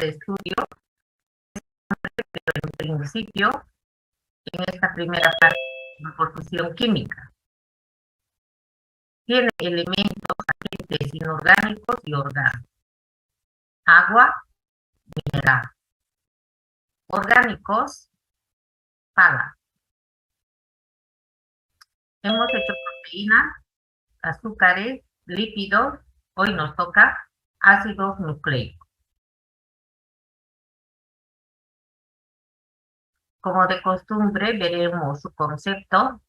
de estudio, pero en principio, en esta primera parte de composición química, tiene elementos agentes inorgánicos y orgánicos. Agua, mineral. Orgánicos, pala. Hemos hecho proteínas, azúcares, lípidos. Hoy nos toca ácidos nucleicos. Como de costumbre, veremos su concepto,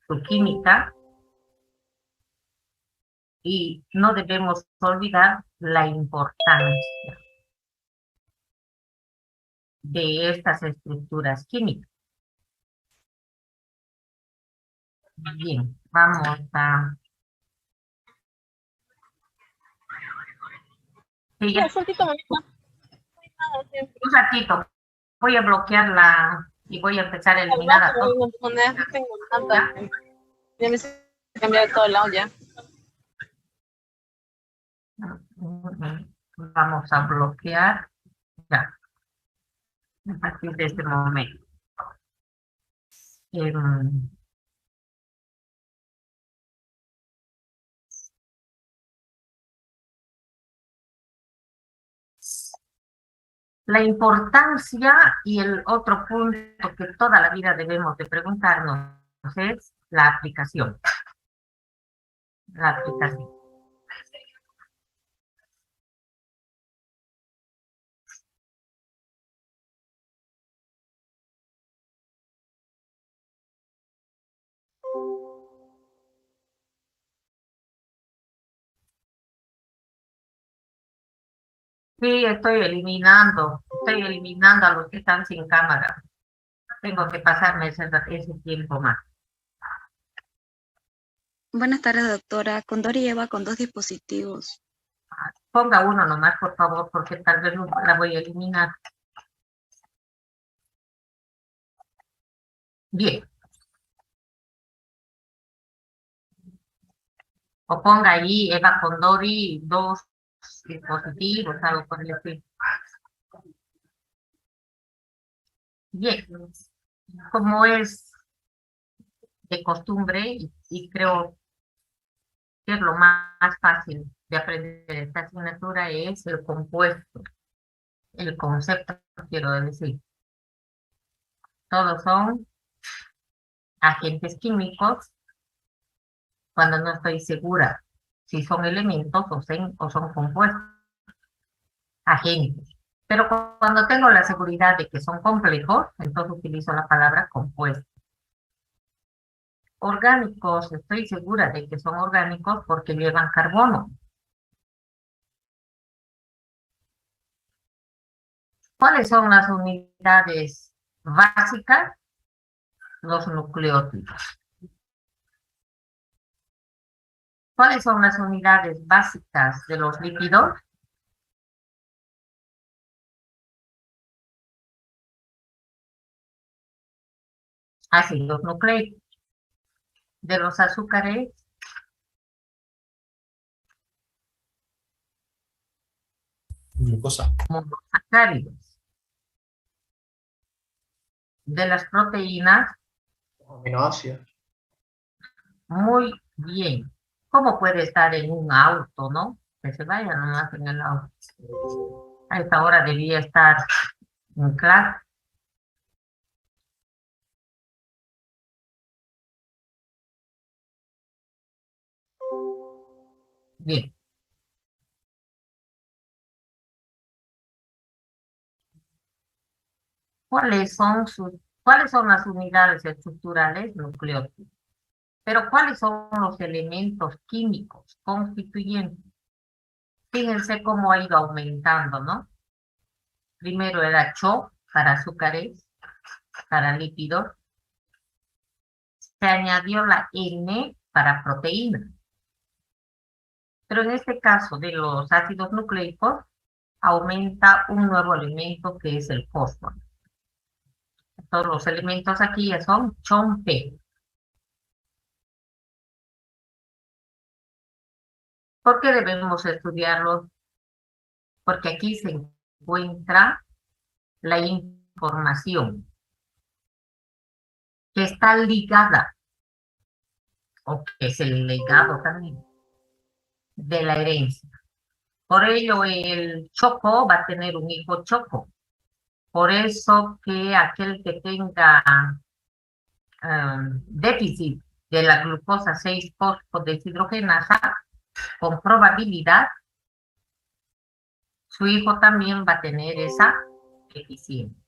su química, y no debemos olvidar la importancia de estas estructuras químicas. Bien, vamos a... Sí, ya. Un ratito, voy a bloquearla y voy a empezar a eliminar a todos. Ya me se cambió de todo lado ya. Vamos a bloquear ya a partir de este momento. La importancia y el otro punto que toda la vida debemos de preguntarnos es la aplicación. La aplicación. Sí, estoy eliminando a los que están sin cámara. Tengo que pasarme ese tiempo más. Buenas tardes, doctora. Condori lleva con 2 dispositivos. Ponga uno nomás, por favor, porque tal vez la voy a eliminar. Bien. O ponga ahí Eva Condori, 2 dispositivos, algo por el estilo. Bien. Como es de costumbre, y creo que es lo más fácil de aprender esta asignatura, es el compuesto, el concepto, quiero decir. Todos son agentes químicos cuando no estoy segura si son elementos o son compuestos. Agentes. Pero cuando tengo la seguridad de que son complejos, entonces utilizo la palabra compuesto. Orgánicos, estoy segura de que son orgánicos porque llevan carbono. ¿Cuáles son las unidades básicas? Los nucleótidos. ¿Cuáles son las unidades básicas de los lípidos? Ácidos nucleicos. De los azúcares, glucosa. monosacáridos. De las proteínas, Aminoácidos. muy bien. ¿Cómo puede estar en un auto, no? Que se vaya nomás en el auto. A esta hora debía estar en clase. Bien. ¿Cuáles son las unidades estructurales? Nucleótidos. Pero ¿cuáles son los elementos químicos constituyentes? Fíjense cómo ha ido aumentando, ¿no? Primero era CHO para azúcares, para lípidos. Se añadió la N para proteínas. Pero en este caso de los ácidos nucleicos, aumenta un nuevo elemento que es el fósforo. Todos los elementos aquí ya son CHOMP. ¿Por qué debemos estudiarlos? Porque aquí se encuentra la información que está ligada, o que es el legado también, de la herencia. Por ello, el choco va a tener un hijo choco. Por eso que aquel que tenga déficit de la glucosa 6-fosfodeshidrogenasa, con probabilidad, su hijo también va a tener esa deficiencia.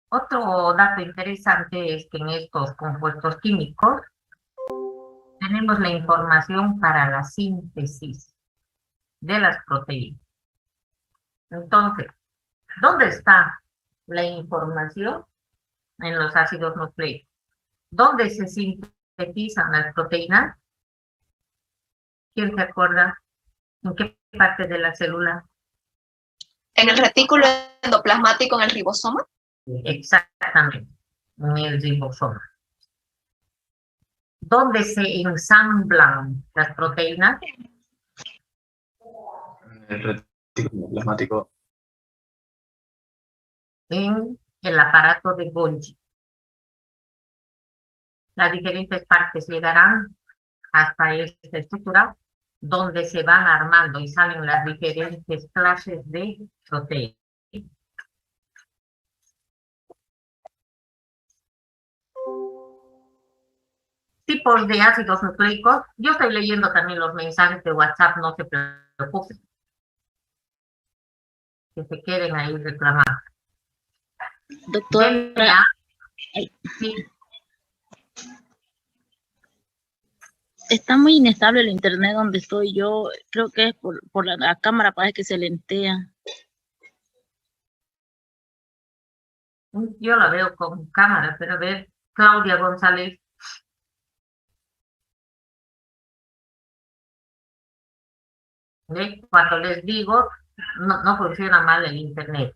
Otro dato interesante es que en estos compuestos químicos tenemos la información para la síntesis de las proteínas. Entonces, ¿dónde está la información? En los ácidos nucleicos. ¿Dónde se sintetizan las proteínas? ¿Quién se acuerda? ¿En qué parte de la célula? En el retículo endoplasmático, en el ribosoma. Exactamente, en el ribosoma. ¿Dónde se ensamblan las proteínas? En el retículo plasmático. En el aparato de Golgi. Las diferentes partes llegarán hasta esta estructura donde se van armando y salen las diferentes clases de proteínas. Tipos de ácidos nucleicos. Yo estoy leyendo también los mensajes de WhatsApp, no se preocupen. Que se queden ahí reclamando. Doctora, sí. Está muy inestable el internet donde estoy yo. Creo que es por la cámara, parece que se lentea. Yo la veo con cámara, pero a ver, Claudia González. ¿Ve? Cuando les digo, no funciona mal el internet.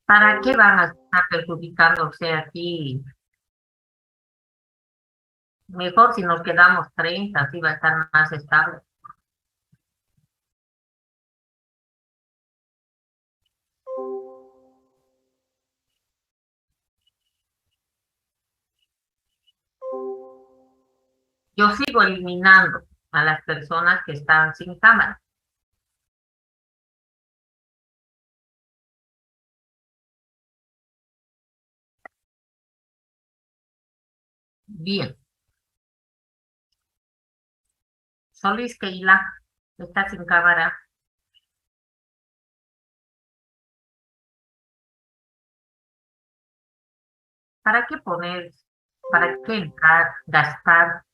¿Para qué van a estar perjudicándose aquí? Mejor si nos quedamos 30, así va a estar más estable. Yo sigo eliminando a las personas que están sin cámara. Bien. Solís Keila está sin cámara. ¿Para qué poner? ¿Para qué gastar?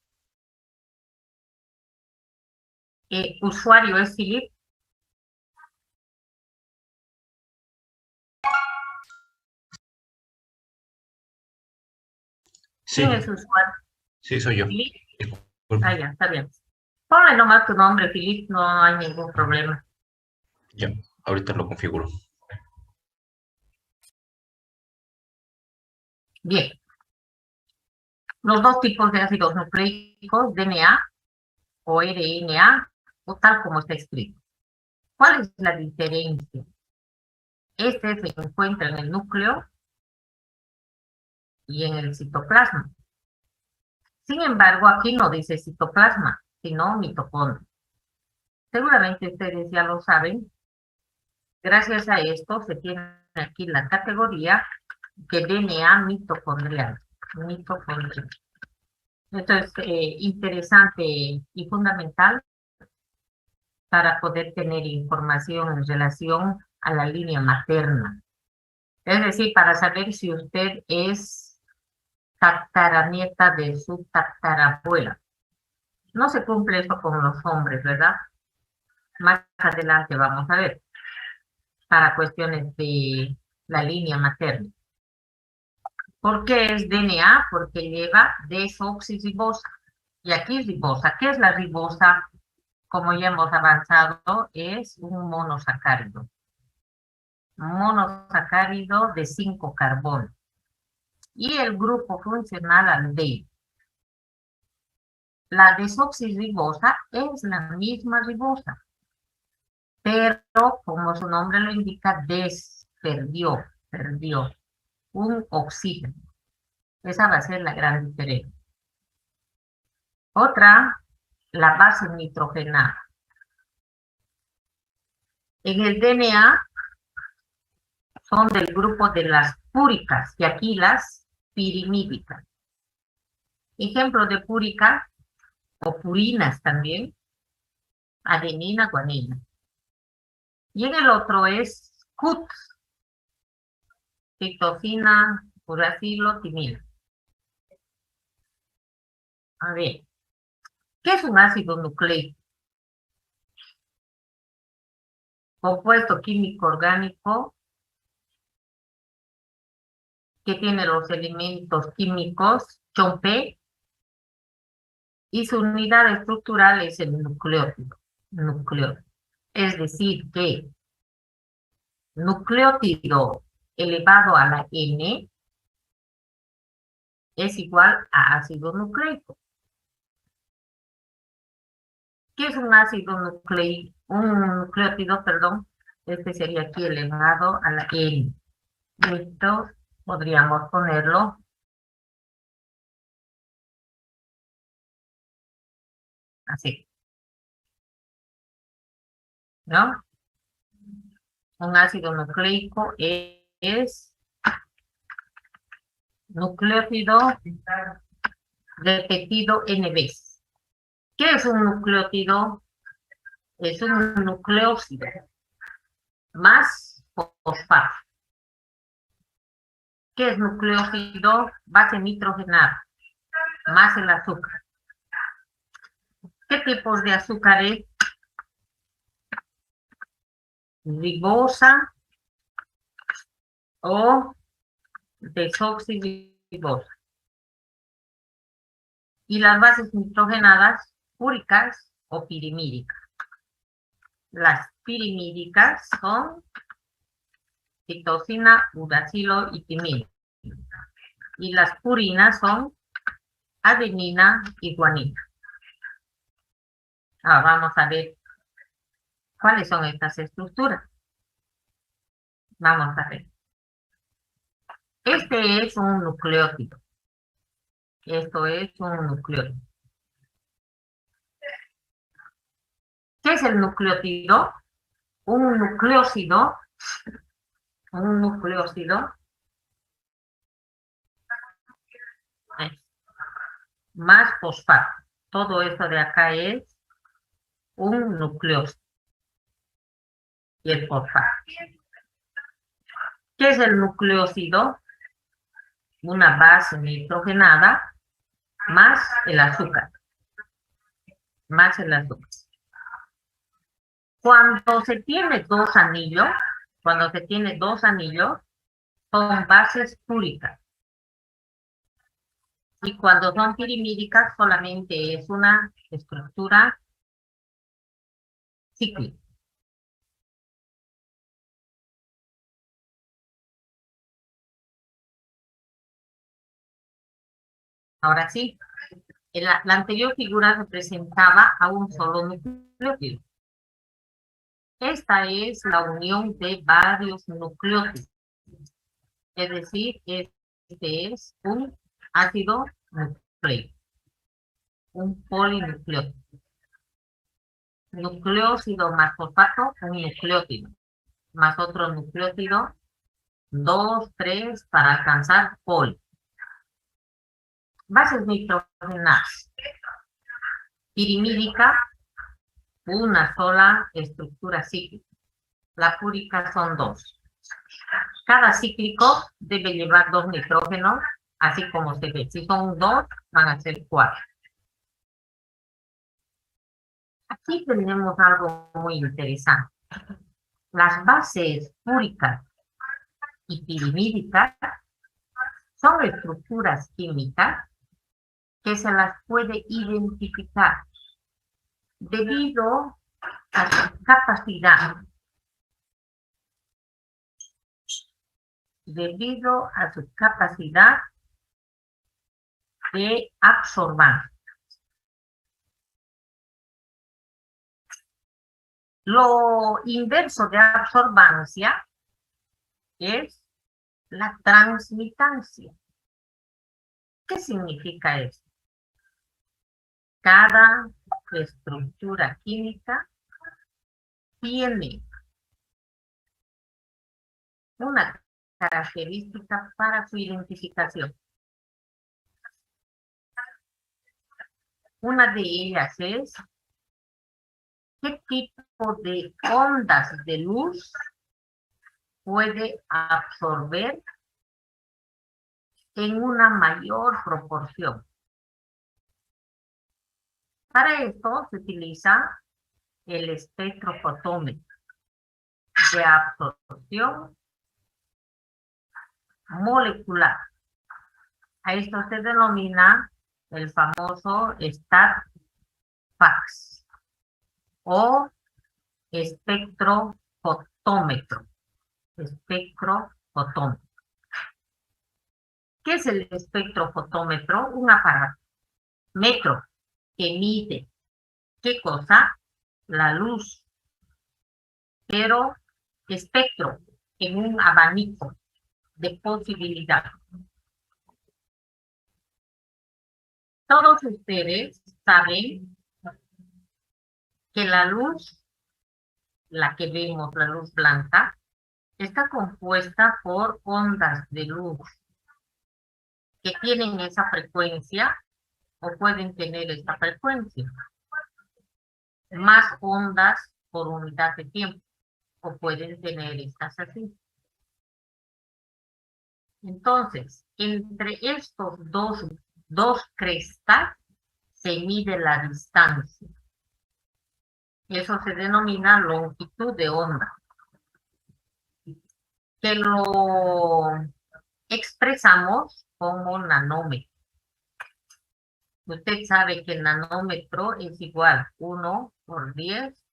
Usuario es Philip. Sí, ¿Quién es su usuario? sí, soy yo. ¿Philip? Disculpe. Ah, ya, está bien. Ponle nomás tu nombre, Philip, no hay ningún problema. Ya, ahorita lo configuro. Bien. Los dos tipos de ácidos nucleicos, DNA o RNA, o tal como está escrito. ¿Cuál es la diferencia? Este se encuentra en el núcleo y en el citoplasma. Sin embargo, aquí no dice citoplasma, sino mitocondria. Seguramente ustedes ya lo saben. Gracias a esto se tiene aquí la categoría de DNA mitocondrial. Mitocondria. Esto es interesante y fundamental para poder tener información en relación a la línea materna. Es decir, para saber si usted es tataranieta de su tatarabuela. No se cumple eso con los hombres, ¿verdad? Más adelante vamos a ver, para cuestiones de la línea materna. ¿Por qué es DNA? Porque lleva desoxirribosa. Y aquí ribosa. ¿Qué es la ribosa? Como ya hemos avanzado, es un monosacárido. Monosacárido de 5 carbonos. Y el grupo funcional aldehído. La desoxirribosa es la misma ribosa, pero como su nombre lo indica, perdió un oxígeno. Esa va a ser la gran diferencia. Otra, la base nitrogenada. En el DNA son del grupo de las púricas y aquí las pirimídicas. Ejemplo de púrica o purinas también, adenina, guanina. Y en el otro es CUT, citosina, uracilo, timina. A ver, ¿qué es un ácido nucleico? Compuesto químico orgánico que tiene los elementos químicos CHOMP y su unidad estructural es el nucleótido. Es decir, que nucleótido elevado a la N es igual a ácido nucleico. ¿Qué es un ácido nucleico? Un nucleótido, perdón. Este sería aquí elevado a la N. Esto podríamos ponerlo así, ¿no? Un ácido nucleico es nucleótido repetido N veces. ¿Qué es un nucleótido? Es un nucleósido más fosfato. ¿Qué es nucleósido? Base nitrogenada más el azúcar. ¿Qué tipos de azúcares? Ribosa o desoxirribosa. Y las bases nitrogenadas, púricas o pirimídicas. Las pirimídicas son citosina, uracilo y timina. Y las purinas son adenina y guanina. Ahora vamos a ver cuáles son estas estructuras. Vamos a ver. Este es un nucleótido. Esto es un nucleótido. ¿Qué es el nucleótido? Un nucleósido es más fosfato. Todo esto de acá es un nucleósido. Y el fosfato. ¿Qué es el nucleósido? Una base nitrogenada más el azúcar. Cuando se tiene dos anillos, son bases púricas. Y cuando son pirimídicas, solamente es una estructura cíclica. Ahora sí, la anterior figura representaba a un solo nucleótido. Esta es la unión de varios nucleótidos. Es decir, este es un ácido nucleico, un polinucleótido. Nucleósido más fosfato, un nucleótido, más otro nucleótido, 2, 3, para alcanzar poli. Bases nitrogenadas. Pirimídica, una sola estructura cíclica. La púrica son 2. Cada cíclico debe llevar 2 nitrógenos, así como se ve. Si son 2, van a ser 4. Aquí tenemos algo muy interesante. Las bases púricas y pirimídicas son estructuras químicas que se las puede identificar debido a su capacidad de absorbancia. Lo inverso de absorbancia es la transmitancia. ¿Qué significa esto? Cada estructura química tiene una característica para su identificación. Una de ellas es qué tipo de ondas de luz puede absorber en una mayor proporción. Para esto se utiliza el espectrofotómetro de absorción molecular. A esto se denomina el famoso StatFax o espectrofotómetro. Espectrofotómetro. ¿Qué es el espectrofotómetro? Un aparato metro que mide, ¿qué cosa? La luz, pero espectro en un abanico de posibilidades. Todos ustedes saben que la luz, la que vemos, la luz blanca, está compuesta por ondas de luz que tienen esa frecuencia o pueden tener esta frecuencia. Más ondas por unidad de tiempo o pueden tener estas así. Entonces, entre estos dos crestas se mide la distancia. Eso se denomina longitud de onda. Que lo expresamos como nanómetro. Usted sabe que el nanómetro es igual 1 por 10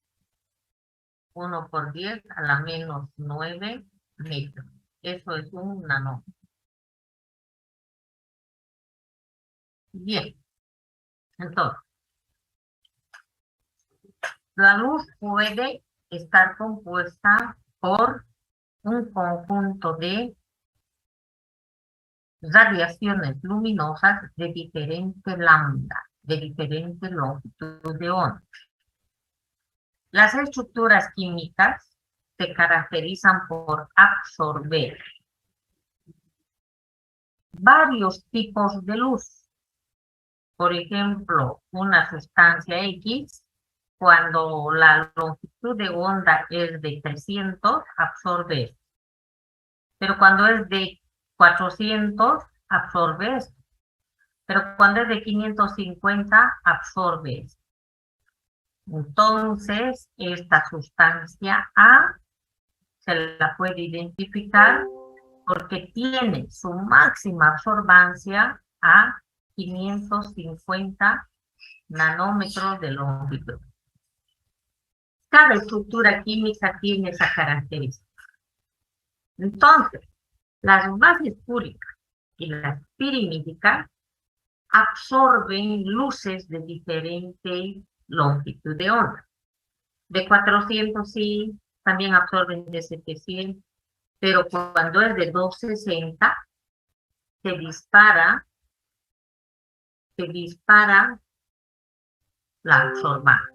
a la menos 9 metros. Eso es un nanómetro. Bien. Entonces, la luz puede estar compuesta por un conjunto de radiaciones luminosas de diferente lambda, de diferente longitud de onda. Las estructuras químicas se caracterizan por absorber varios tipos de luz. Por ejemplo, una sustancia X, cuando la longitud de onda es de 300, absorbe esto. Pero cuando es de 400, absorbe esto. Pero cuando es de 550, absorbe esto. Entonces, esta sustancia A se la puede identificar porque tiene su máxima absorbancia a 550 nanómetros de longitud. Cada estructura química tiene esa característica. Entonces, las bases púricas y las pirimídicas absorben luces de diferente longitud de onda. De 400 sí, también absorben de 700, pero cuando es de 260 se dispara la absorbancia.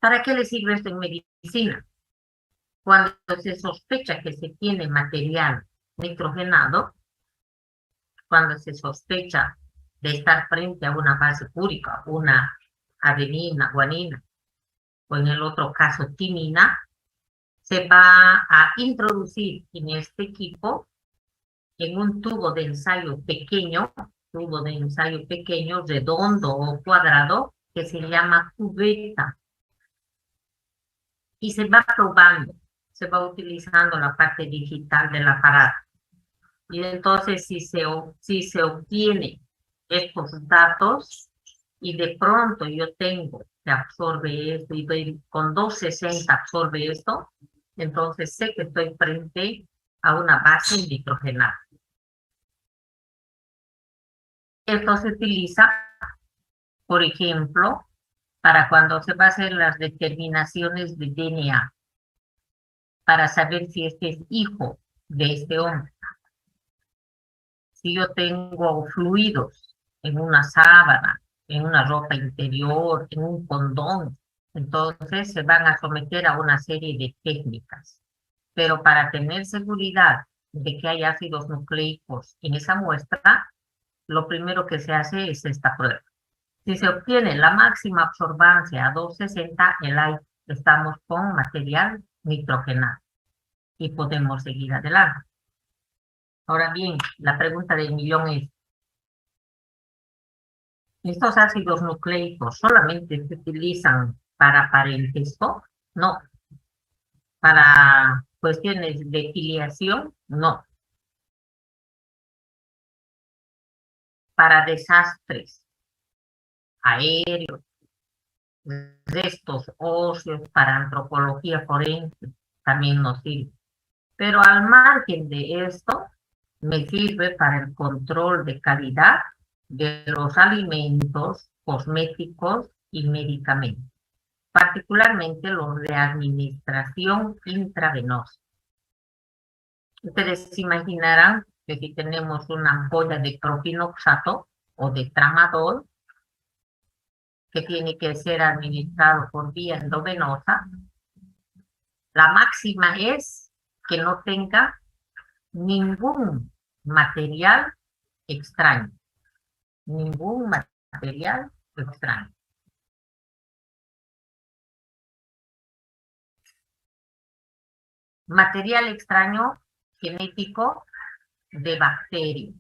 ¿Para qué le sirve esto en medicina? Cuando se sospecha que se tiene material nitrogenado, cuando se sospecha de estar frente a una base púrica, una adenina, guanina, o en el otro caso timina, se va a introducir en este equipo, en un tubo de ensayo pequeño, redondo o cuadrado, que se llama cubeta. Y se va probando, se va utilizando la parte digital del aparato. Y entonces si se obtiene estos datos y de pronto yo tengo que absorbe esto y con 260 absorbe esto, entonces sé que estoy frente a una base nitrogenada. Esto se utiliza, por ejemplo, para cuando se va a hacer las determinaciones de DNA, para saber si este es hijo de este hombre. Si yo tengo fluidos en una sábana, en una ropa interior, en un condón, entonces se van a someter a una serie de técnicas. Pero para tener seguridad de que hay ácidos nucleicos en esa muestra, lo primero que se hace es esta prueba. Si se obtiene la máxima absorbancia a 260, estamos con material nitrogenado y podemos seguir adelante. Ahora bien, la pregunta del millón es, ¿estos ácidos nucleicos solamente se utilizan para parentesco? No. ¿Para cuestiones de filiación? No. Para desastres aéreos, restos óseos, para antropología forense, también nos sirve. Pero al margen de esto, me sirve para el control de calidad de los alimentos, cosméticos y medicamentos, particularmente los de administración intravenosa. Ustedes se imaginarán que si tenemos una ampolla de propinoxato o de tramadol, que tiene que ser administrado por vía endovenosa, la máxima es que no tenga ningún material extraño. Ningún material extraño. Material extraño genético de bacterias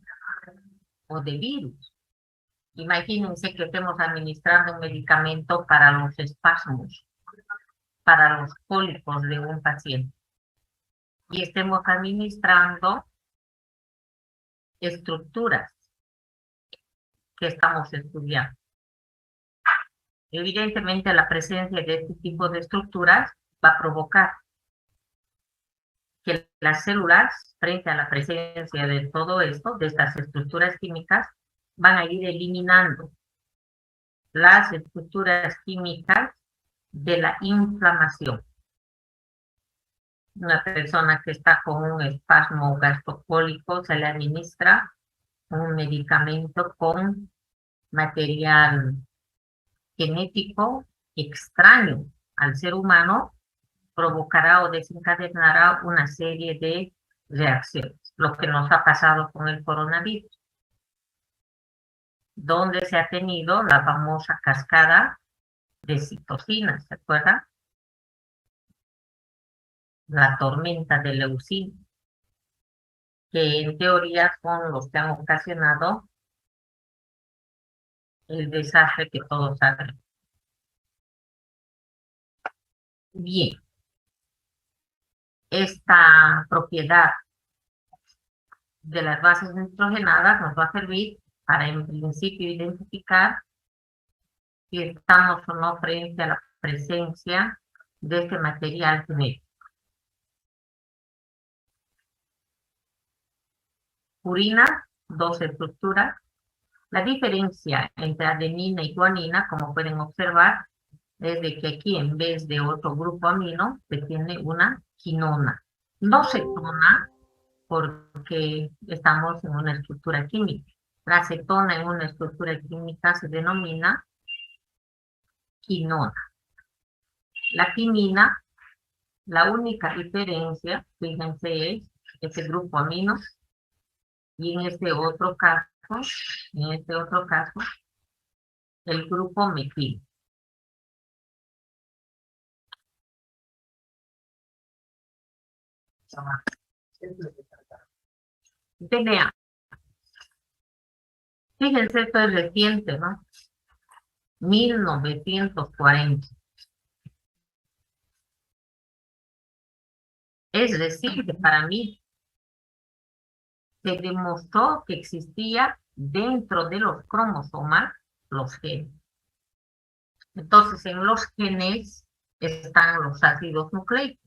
o de virus. Imagínense que estemos administrando un medicamento para los espasmos, para los cólicos de un paciente, y estemos administrando estructuras que estamos estudiando. Evidentemente, la presencia de este tipo de estructuras va a provocar que las células, frente a la presencia de todo esto, de estas estructuras químicas, van a ir eliminando las estructuras químicas de la inflamación. Una persona que está con un espasmo gastrocólico se le administra un medicamento con material genético extraño al ser humano, provocará o desencadenará una serie de reacciones, lo que nos ha pasado con el coronavirus, donde se ha tenido la famosa cascada de citocinas, ¿se acuerdan? La tormenta de leucina, que en teoría son los que han ocasionado el desastre que todos saben. Bien, esta propiedad de las bases nitrogenadas nos va a servir para en principio identificar si estamos o no frente a la presencia de este material genético. Purina, dos estructuras. La diferencia entre adenina y guanina, como pueden observar, es de que aquí en vez de otro grupo amino, se tiene una quinona. No cetona porque estamos en una estructura química. La cetona en una estructura química se denomina quinona. La quinina, la única diferencia, fíjense, es ese grupo amino, y en este otro caso, el grupo metil. DNA. Fíjense, esto es reciente, ¿no? 1940. Es reciente para mí. Se demostró que existía dentro de los cromosomas los genes. Entonces, en los genes están los ácidos nucleicos.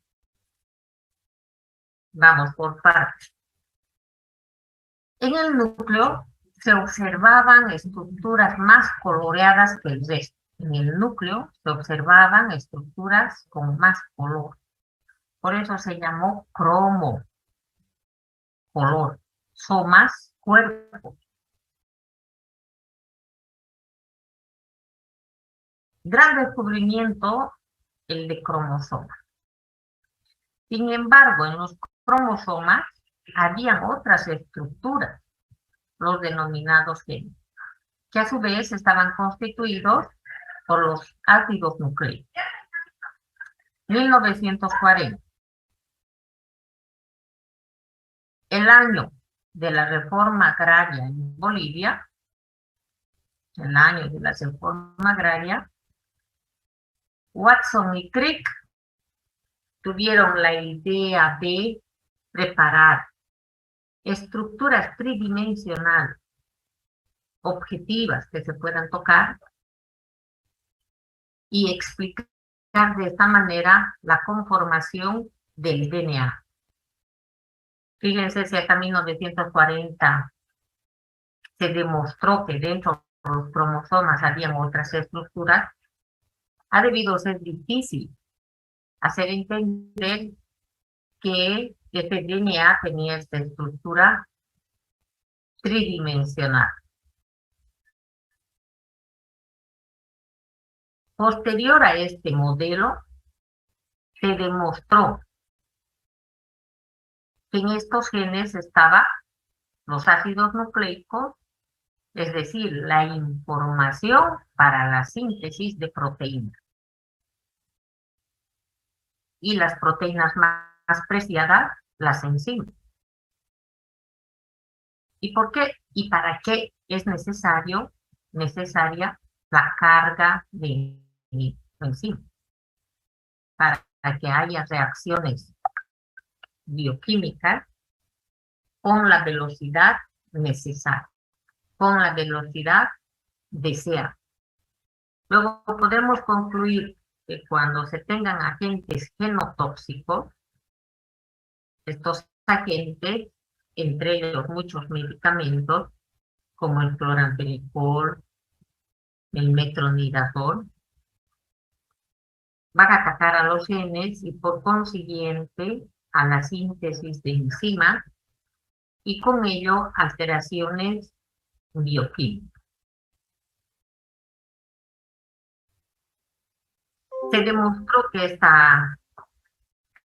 Vamos por partes. En el núcleo se observaban estructuras más coloreadas que el resto. En el núcleo se observaban estructuras con más color. Por eso se llamó cromo, color. Somas, cuerpo. Gran descubrimiento, el de cromosomas. Sin embargo, en los cromosomas había otras estructuras, los denominados genes, que a su vez estaban constituidos por los ácidos nucleicos. 1940. El año de la reforma agraria en Bolivia, el año de la reforma agraria, Watson y Crick tuvieron la idea de preparar estructuras tridimensionales, objetivas que se puedan tocar y explicar de esta manera la conformación del DNA. Fíjense si hasta 1940 se demostró que dentro de los cromosomas habían otras estructuras, ha debido ser difícil hacer entender que este DNA tenía esta estructura tridimensional. Posterior a este modelo, se demostró que en estos genes estaban los ácidos nucleicos, es decir, la información para la síntesis de proteínas. Y las proteínas más preciadas, las enzimas. ¿Y por qué? ¿Y para qué es necesaria la carga de enzimas? Para que haya reacciones bioquímicas con la velocidad necesaria, con la velocidad deseada. Luego podemos concluir que cuando se tengan agentes genotóxicos, estos agentes, entre ellos muchos medicamentos, como el cloramfenicol, el metronidazol, van a atacar a los genes y por consiguiente a la síntesis de enzimas y con ello alteraciones bioquímicas. Se demostró que esta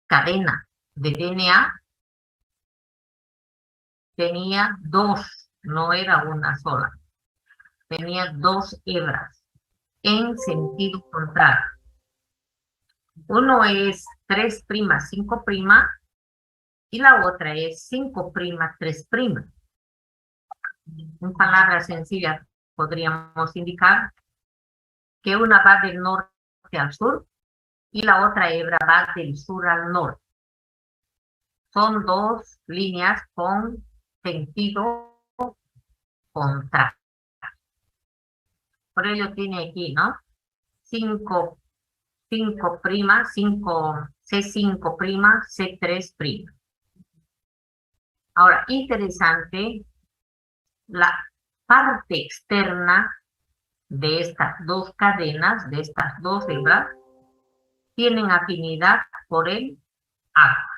cadena de DNA tenía dos, no era una sola, tenía dos hebras en sentido contrario. Uno es 3', 5', y la otra es 5', 3'. En palabras sencillas podríamos indicar que una va del norte al sur y la otra hebra va del sur al norte. Son dos líneas con sentido contrario. Por ello tiene aquí, ¿no? 5', C5', C3'. Ahora, interesante, la parte externa de estas dos cadenas, de estas dos hebras, tienen afinidad por el agua.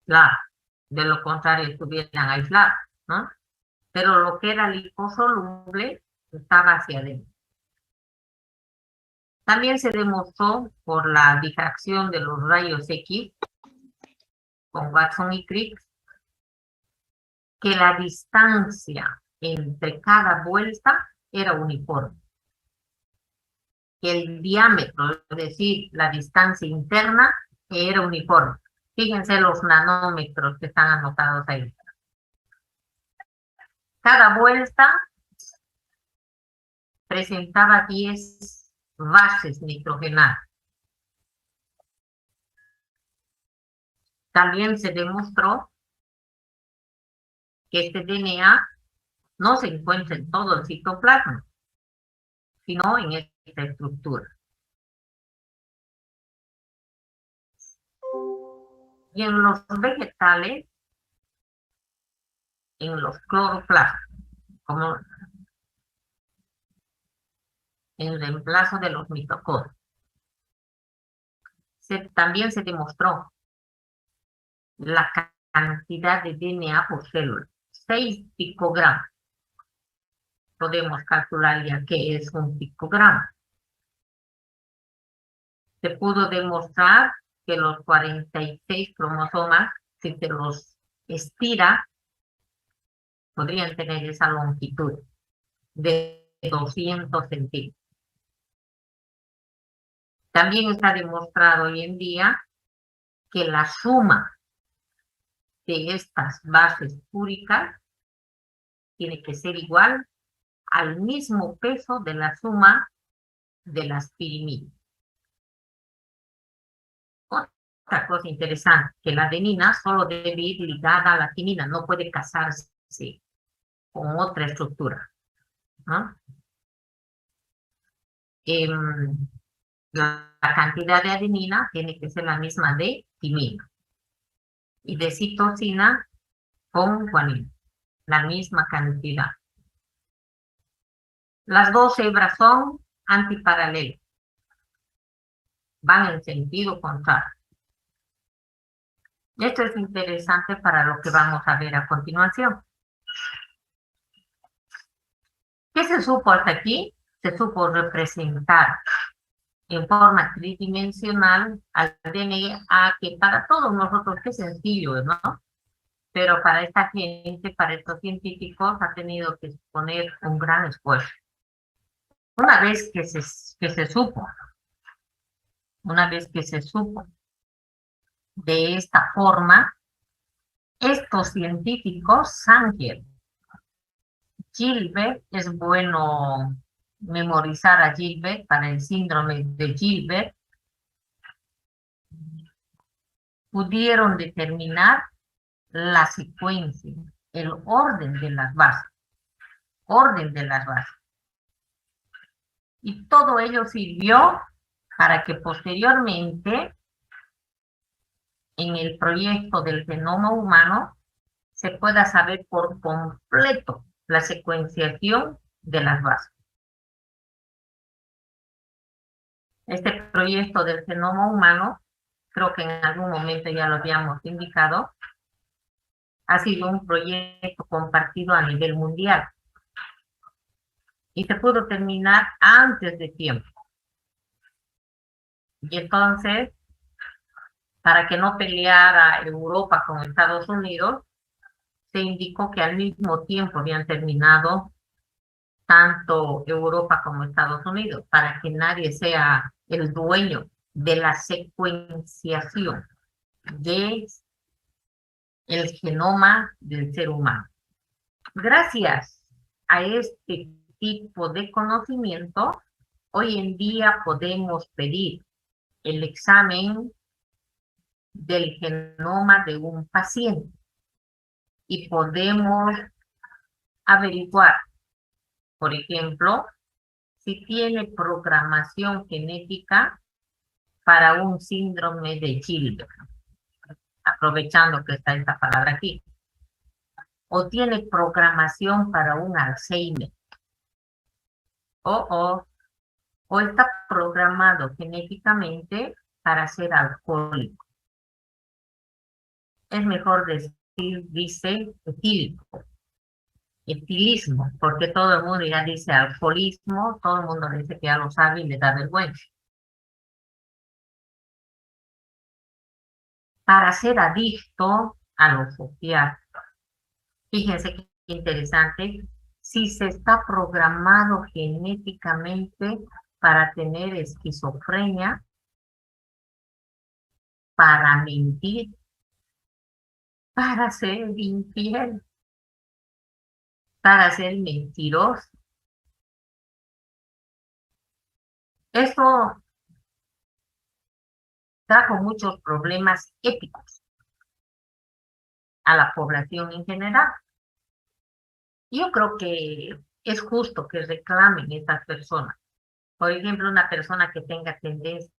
Claro, de lo contrario estuvieran aisladas, ¿no? Pero lo que era liposoluble estaba hacia adentro. También se demostró por la difracción de los rayos X con Watson y Crick que la distancia entre cada vuelta era uniforme. Que el diámetro, es decir, la distancia interna, era uniforme. Fíjense los nanómetros que están anotados ahí. Cada vuelta presentaba 10 bases nitrogenadas. También se demostró que este DNA no se encuentra en todo el citoplasma, sino en esta estructura. Y en los vegetales en los cloroplastos, como en reemplazo de los mitocondrios. También se demostró la cantidad de DNA por célula, 6 picogramos. Podemos calcular ya qué es un picogramo. Se pudo demostrar que los 46 cromosomas, si se los estira, podrían tener esa longitud de 200 centímetros. También está demostrado hoy en día que la suma de estas bases púricas tiene que ser igual al mismo peso de la suma de las pirimidas. Otra cosa interesante, que la adenina solo debe ir ligada a la timina, no puede casarse con otra estructura, ¿no? La cantidad de adenina tiene que ser la misma de timina y de citosina con guanina, la misma cantidad. Las dos hebras son antiparalelas, van en sentido contrario. Esto es interesante para lo que vamos a ver a continuación. ¿Qué se supo hasta aquí? Se supo representar en forma tridimensional al DNA, que para todos nosotros qué sencillo, ¿no? Pero para esta gente, para estos científicos, ha tenido que poner un gran esfuerzo. Una vez que se supo de esta forma, estos científicos, Sanger, Gilbert, es bueno memorizar a Gilbert para el síndrome de Gilbert, pudieron determinar la secuencia, el orden de las bases, Y todo ello sirvió para que posteriormente, en el proyecto del genoma humano, se pueda saber por completo la secuenciación de las bases. Este proyecto del genoma humano, creo que en algún momento ya lo habíamos indicado, ha sido un proyecto compartido a nivel mundial y se pudo terminar antes de tiempo. Y entonces, para que no peleara Europa con Estados Unidos, se indicó que al mismo tiempo habían terminado tanto Europa como Estados Unidos, para que nadie sea el dueño de la secuenciación del genoma del ser humano. Gracias a este tipo de conocimiento, hoy en día podemos pedir el examen del genoma de un paciente y podemos averiguar, por ejemplo, si tiene programación genética para un síndrome de Gilbert, aprovechando que está esta palabra aquí, o tiene programación para un Alzheimer, o está programado genéticamente para ser alcohólico. Es mejor dice etilismo, porque todo el mundo ya dice alcoholismo, todo el mundo dice que ya lo sabe y le da vergüenza. Para ser adicto a los opiáceos. Fíjense qué interesante. Si se está programado genéticamente para tener esquizofrenia, para mentir, para ser infiel, para ser mentiroso. Esto trajo muchos problemas éticos a la población en general. Yo creo que es justo que reclamen estas personas. Por ejemplo, una persona que tenga tendencia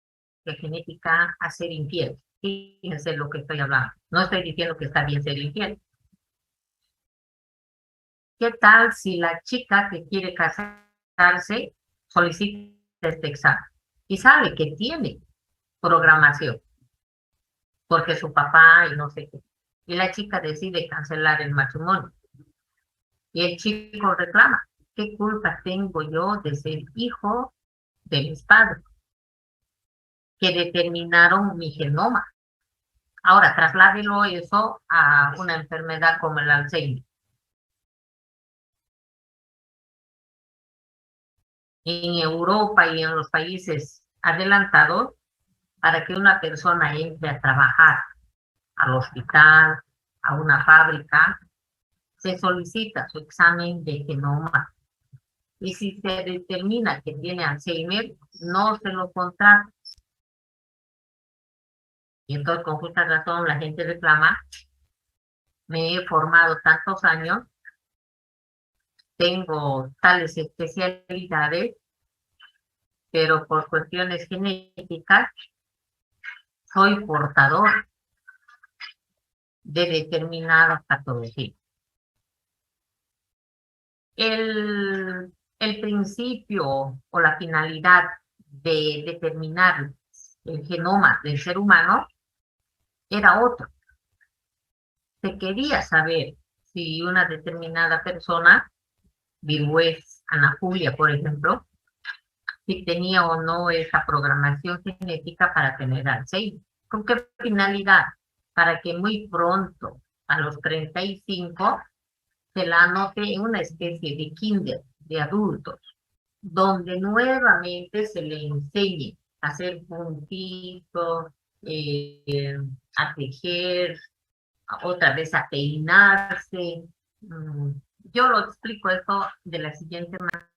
genética a ser infiel. Fíjense lo que estoy hablando. No estoy diciendo que está bien ser infiel. ¿Qué tal si la chica que quiere casarse solicita este examen y sabe que tiene programación? Porque su papá y no sé qué. Y la chica decide cancelar el matrimonio. Y el chico reclama, ¿qué culpa tengo yo de ser hijo de mis padres que determinaron mi genoma? Ahora, trasládelo eso a una enfermedad como el Alzheimer. En Europa y en los países adelantados, para que una persona entre a trabajar al hospital, a una fábrica, se solicita su examen de genoma. Y si se determina que tiene Alzheimer, no se lo contrata. Y entonces, con justa razón, la gente reclama, me he formado tantos años, tengo tales especialidades, pero por cuestiones genéticas soy portador de determinadas patologías. El principio o la finalidad de determinar el genoma del ser humano era otro. Se quería saber si una determinada persona, Virgüez, Ana Julia, por ejemplo, si tenía o no esa programación genética para tener Alzheimer. ¿Con qué finalidad? Para que muy pronto, a los 35, se la anote en una especie de kinder de adultos, donde nuevamente se le enseñe a hacer puntitos, a tejer, otra vez a peinarse. Yo lo explico esto de la siguiente manera.